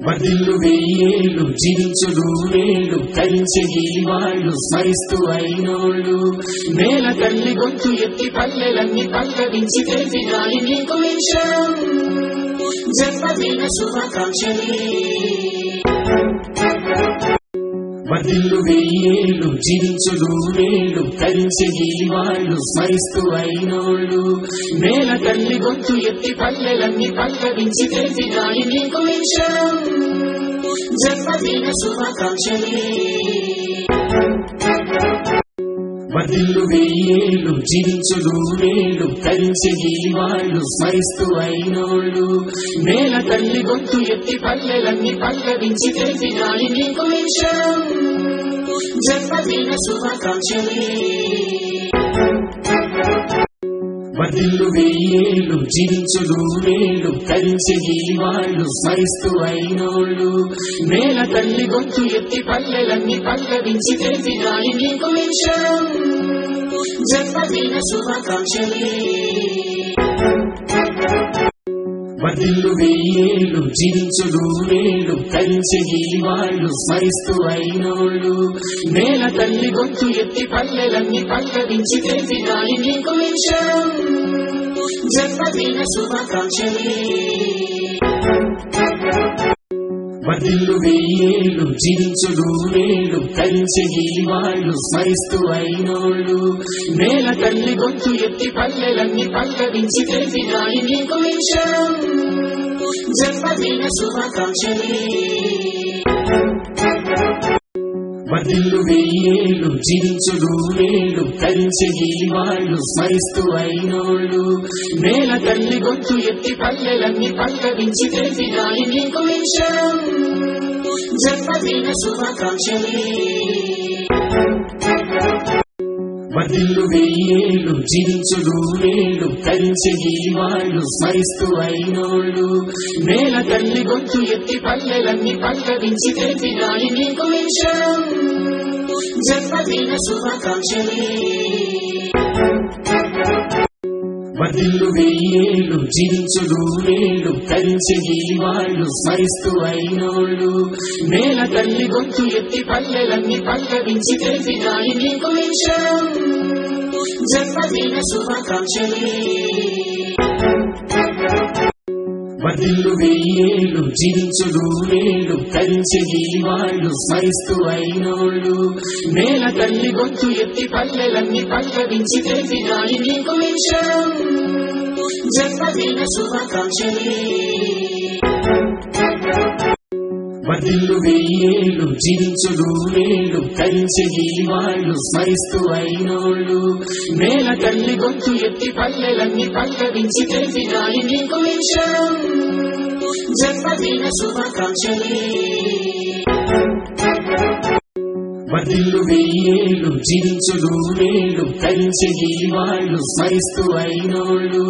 వర్ధిల్లు వెయ్యేళ్ళు జీవించు నూరేళ్ళు తరించే ఈ వాళ్ళు స్మరిస్తూ అయినోళ్ళు నేల తల్లి గొంతు ఎత్తి పల్లెలన్నీ పల్లవించి తెలిపినాయి నీకు విషయం జన్మదిన శుభాకాంక్షలే వర్ధిల్లు వెయ్యేళ్ళు జీవించు నూరేళ్ళు తరించే ఈ వాళ్ళు స్మరిస్తూ అయినోళ్ళు నేల తల్లి గొంతు ఎత్తి పల్లెలన్నీ పల్లవించి తెలిపినాయి నీకు విషయం జన్మదిన శుభాకాంక్షలే వర్ధిల్లు వెయ్యేళ్ళు జీవించు నూరేళ్ళు తరించే ఈ వాళ్ళు స్మరిస్తూ అయినోళ్ళు నేల తల్లి గొంతు ఎత్తి పల్లెలన్నీ పల్లవించి తెలిపినాయి నీకు విషయం జన్మదిన శుభాకాంక్షలే వర్ధిల్లు వెయ్యేళ్ళు జీవించు నూరేళ్ళు తరించే ఈ వాళ్ళు స్మరిస్తూ అయినోళ్ళు నేల తల్లి గొంతు ఎత్తి పల్లెలన్నీ పల్లవించి తెలిపినాయి నీకు విషయం జన్మదిన శుభాకాంక్షలే వర్ధిల్లు వెయ్యేళ్ళు జీవించు నూరేళ్ళు తరించే ఈ వాళ్ళు స్మరిస్తూ అయినోళ్ళు నేల తల్లి గొంతు ఎత్తి పల్లెలన్నీ పల్లవించి తెలిపినాయి నీకు విషయం జన్మదిన శుభాకాంక్షలే వర్ధిల్లు వెయ్యేళ్ళు జీవించు నూరేళ్ళు తరించే ఈ వాళ్ళు స్మరిస్తూ అయినోళ్ళు నేల తల్లి గొంతు ఎత్తి పల్లెలన్నీ పల్లవించి తెలిపినాయి నీకు విషయం జన్మదిన శుభాకాంక్షలే వర్ధిల్లు వెయ్యేళ్ళు జీవించు నూరేళ్ళు తరించే ఈ వాళ్ళు స్మరిస్తూ అయినోళ్ళు నేల తల్లి గొంతు ఎత్తి పల్లెలన్నీ పల్లవించి తెలిపినాయి నీకు విషయం జన్మదిన శుభాకాంక్షలే వర్ధిల్లు వెయ్యేళ్ళు జీవించు నూరేళ్ళు తరించే ఈ వాళ్ళు స్మరిస్తూ అయినోళ్ళు నేల తల్లి గొంతు ఎత్తి పల్లెలన్నీ పల్లవించి తెలిపినాయి నీకు విషయం జన్మదిన శుభాకాంక్షలే వర్ధిల్లు వెయ్యేళ్ళు జీవించు నూరేళ్ళు తరించే ఈ వాళ్ళు స్మరిస్తూ అయినోళ్ళు నేల తల్లి గొంతు ఎత్తి పల్లెలన్నీ పల్లవించి తెలిపినాయి నీకు విషయం జన్మదిన శుభాకాంక్షలే వర్ధిల్లు వెయ్యేళ్ళు జీవించు నూరేళ్ళు తరించే ఈ వాళ్ళు స్మరిస్తూ అయినోళ్ళు నేల తల్లి గొంతు ఎత్తి పల్లెలన్నీ పల్లవించి తెలిపినాయి నీకు విషయం జన్మదిన శుభాకాంక్షలే వర్ధిల్లు వెయ్యేళ్ళు జీవించు నూరేళ్ళు తరించే ఈ వాళ్ళు స్మరిస్తూ అయినోళ్ళు నేల తల్లి గొంతు ఎత్తి పల్లెలన్నీ పల్లవించి తెలిపినాయి నీకు విషయం జన్మదిన శుభాకాంక్షలే వర్ధిల్లు వెయ్యేళ్ళు జీవించు నూరేళ్ళు తరించే ఈ వాళ్ళు స్మరిస్తూ అయినోళ్ళు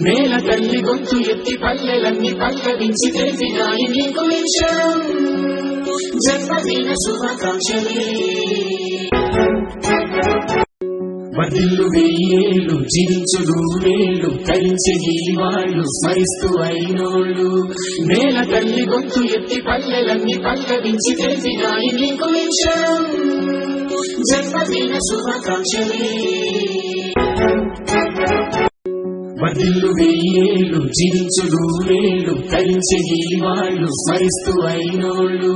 నేల తల్లి గొంతు ఎత్తి పల్లెలన్నీ పల్లవించి తెలిపినాయి నీకు విషయం జన్మదిన శుభాకాంక్షలే వర్ధిల్లు వెయ్యేళ్ళు జీవించు నూరేళ్ళు తరించే ఈ వాళ్ళు స్మరిస్తూ అయినోళ్ళు నేల తల్లి గొంతు ఎత్తి పల్లెలన్నీ పల్లవించి తెలిపినాయి నీకు విషయం జన్మదిన శుభాకాంక్షలే వర్ధిల్లు వెయ్యేళ్ళు జీవించు నూరేళ్ళు తరించే ఈ వాళ్ళు స్మరిస్తూ అయినోళ్ళు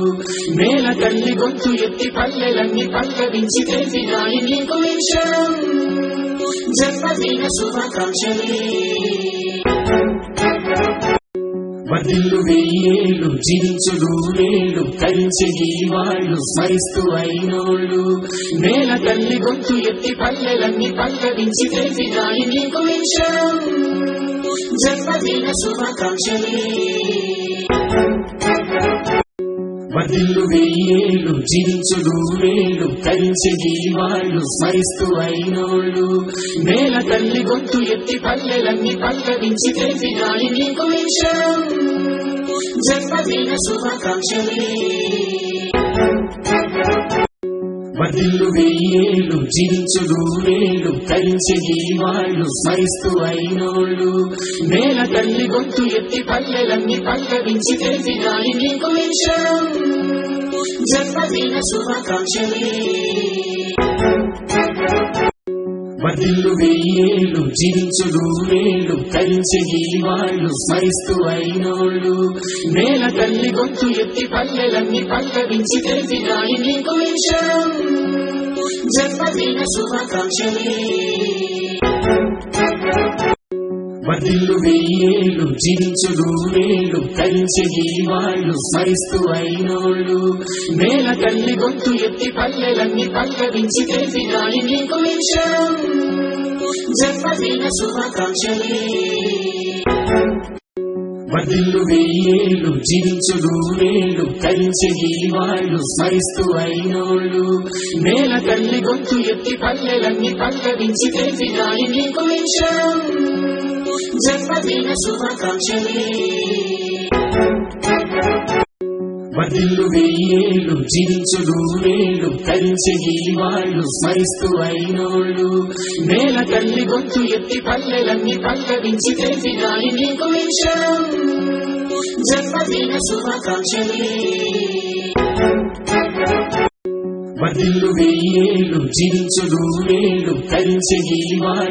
నేల తల్లి గొంతు ఎత్తి పల్లెలన్నీ పల్లవించి తెలిపినాయి నీకు విషయం జన్మదిన శుభాకాంక్షలే వర్ధిల్లు వెయ్యేళ్ళు జీవించు నూరేళ్ళు తరించే ఈ వాళ్ళు స్మరిస్తూ అయినోళ్ళు నేల తల్లి గొంతు ఎత్తి పల్లెలన్నీ పల్లవించి తెలిపినాయి నీకు విషయం జన్మదిన శుభాకాంక్షలే వర్ధిల్లు వెయ్యేళ్ళు జీవించు నూరేళ్ళు తరించే ఈ వాళ్ళు స్మరిస్తూ అయినోళ్ళు నేల తల్లి గొంతు ఎత్తి పల్లెలన్నీ పల్లవించి తెలిపినాయి నీకు విషయం జన్మదిన శుభాకాంక్షలే వర్ధిల్లు వెయ్యేళ్ళు జీవించుడు వేళ్ళు తరించే ఈ వాళ్ళు స్మరిస్తూ అయినోళ్ళు నేల తల్లి గొంతు ఎత్తి పల్లెలన్నీ పల్లవించి తెలిసినాయి నీకు విషయం జన్మదిన శుభాకాంక్షలే వర్ధిల్లు వెయ్యేళ్ళు జీవించుడు వేళ్ళు తరించే ఈ వాళ్ళు స్మరిస్తూ అయినోళ్ళు నేల తల్లి గొంతు ఎత్తి పల్లెలన్నీ పల్లవించి తెలిసినాయి నీకు విషయం జన్మదిన శుభాకాంక్షలే వర్ధిల్లు వెయ్యేళ్ళు జీవించుడు వేళ్ళు తరించే ఈ వాళ్ళు స్మరిస్తూ అయినోళ్ళు నేల తల్లి గొంతు ఎత్తి పల్లెలన్నీ పల్లవించి తెలిసినాయి నీకు విషయం జన్మదిన శుభాకాంక్షలే వర్ధిల్లు వెయ్యేళ్ళు జీవించుడు వేళ్ళు తరించే ఈ వాళ్ళు స్మరిస్తూ అయినోళ్ళు నేల తల్లి గొంతు ఎత్తి పల్లెలన్నీ పల్లవించి తెలిసినాయి నీకు విషయం జన్మదిన శుభాకాంక్షలే వర్ధిల్లు వెయ్యేళ్ళు జీవించుడు వేళ్ళు తరించే ఈ వాళ్ళు స్మరిస్తూ అయినోళ్ళు నేల తల్లి గొంతు ఎత్తి పల్లెలన్నీ పల్లవించి తెలిసినాయి నీకు విషయం జన్మదిన శుభాకాంక్షలే వర్ధిల్లు వెయ్యేళ్ళు జీవించుడు వేళ్ళు తరించే ఈ వాళ్ళు